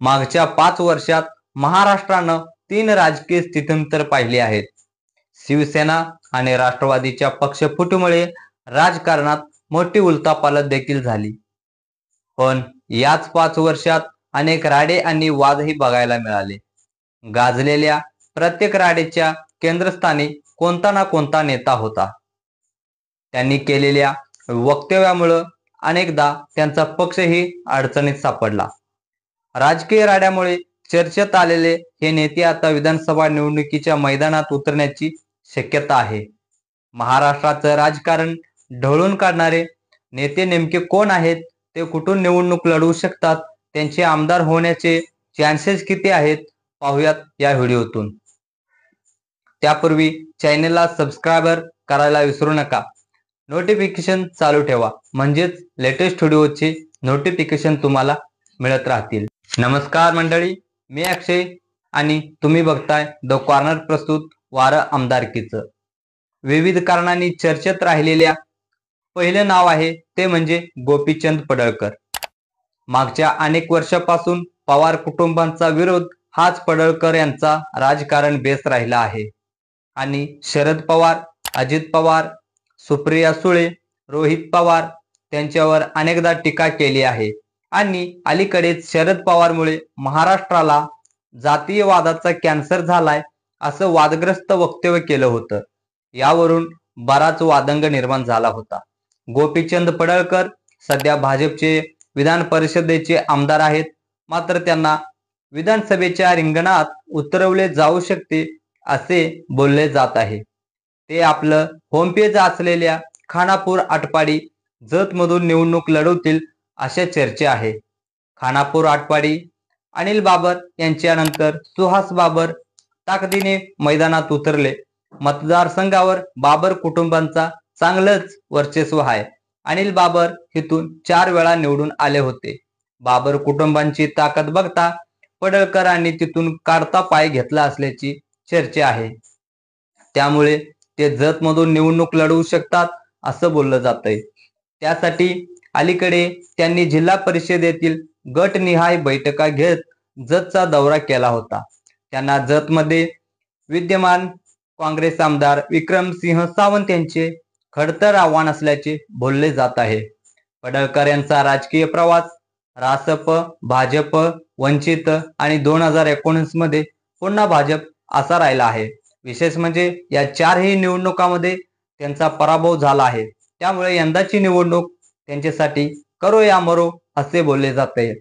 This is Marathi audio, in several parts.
मागच्या 5 वर्षात महाराष्ट्रानं 3 राजकीय स्थित्यंतर पाहिले आहेत. शिवसेना आणि राष्ट्रवादीच्या पक्षफुटीमुळे राजकारणात मोठी उलथापालथ देखील झाली. पण याच 5 वर्षात अनेक राडे आणि वादही बघायला मिळाले. गाजलेल्या प्रत्येक राडेच्या केंद्रस्थानी कोणता ना कोणता नेता होता. त्यांनी केलेल्या वक्तव्यामुळे अनेकदा त्यांचा पक्षही अडचणीत सापडला. राजकीय राड्यामुळे चर्चेत आलेले हे नेते आता विधानसभा निवडणुकीच्या मैदानात उतरण्याची शक्यता आहे. महाराष्ट्राचं राजकारण ढवळून काढणारे नेते नेमके कोण आहेत, ते कुठून निवडणूक लढवू शकतात, त्यांचे आमदार होण्याचे चान्सेस किती आहेत, पाहूयात या व्हिडिओतून. त्यापूर्वी चॅनलला सबस्क्राईबर करायला विसरू नका. नोटिफिकेशन चालू ठेवा, म्हणजेच लेटेस्ट व्हिडिओचे नोटिफिकेशन तुम्हाला मिळत राहतील. नमस्कार मंडळी, मी अक्षय आणि तुम्ही बघताय द कॉर्नर प्रस्तुत वारं आमदारकीचं. विविध कारणांनी चर्चेत राहिलेल्या पहिले नाव आहे ते म्हणजे गोपीचंद पडळकर. मागच्या अनेक वर्षापासून पवार कुटुंबांचा विरोध हाच पडळकर यांचा राजकारण बेस राहिला आहे आणि शरद पवार, अजित पवार, सुप्रिया सुळे, रोहित पवार त्यांच्यावर अनेकदा टीका केली आहे. आणि अलीकडेच शरद पवारमुळे महाराष्ट्राला जातीयवादाचा कॅन्सर झालाय असं वादग्रस्त वक्तव्य केलं होतं. यावरून बराच वादंग निर्माण झाला होता. गोपीचंद पडळकर सध्या भाजपचे विधान परिषदेचे आमदार आहेत, मात्र त्यांना विधानसभेच्या रिंगणात उतरवले जाऊ शकते असे बोलले जात आहे. ते आपलं होमपेज असलेल्या खानापूर आटपाडी जतमधून निवडणूक लढवतील अशा चर्चा आहे. खानापूर आटपाडी अनिल बाबर यांच्यानंतर सुहास बाबर ताकदीने मैदानात उतरले. मतदारसंघावर बाबर कुटुंबांचा चांगलंच वर्चस्व आहे. अनिल बाबर इथून 4 वेळा निवडून आले होते. बाबर कुटुंबांची ताकद बघता पडळकरांनी तिथून काढता पाय घेतला असल्याची चर्चा आहे. त्यामुळे ते जतमधून निवडणूक लढवू शकतात असं बोललं जातंय. त्यासाठी अलीकडे त्यांनी जिल्हा परिषदेतील गटनिहाय बैठका घेत जतचा दौरा केला होता. त्यांना जतमध्ये विद्यमान काँग्रेस आमदार विक्रमसिंह सावंत यांचे खडतर आव्हान असल्याचे बोलले जात आहे. पडळकर यांचा राजकीय प्रवास रासप, भाजप, वंचित आणि 2019 मध्ये पुन्हा भाजप असा राहिला आहे. विशेष म्हणजे या 4ही निवडणुकांमध्ये त्यांचा पराभव झाला आहे. त्यामुळे यंदाची निवडणूक त्यांच्यासाठी करो या मरो असे बोलले जाते.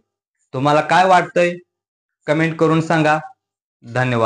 तुम्हाला काय वाटतंय कमेंट करून सांगा. धन्यवाद.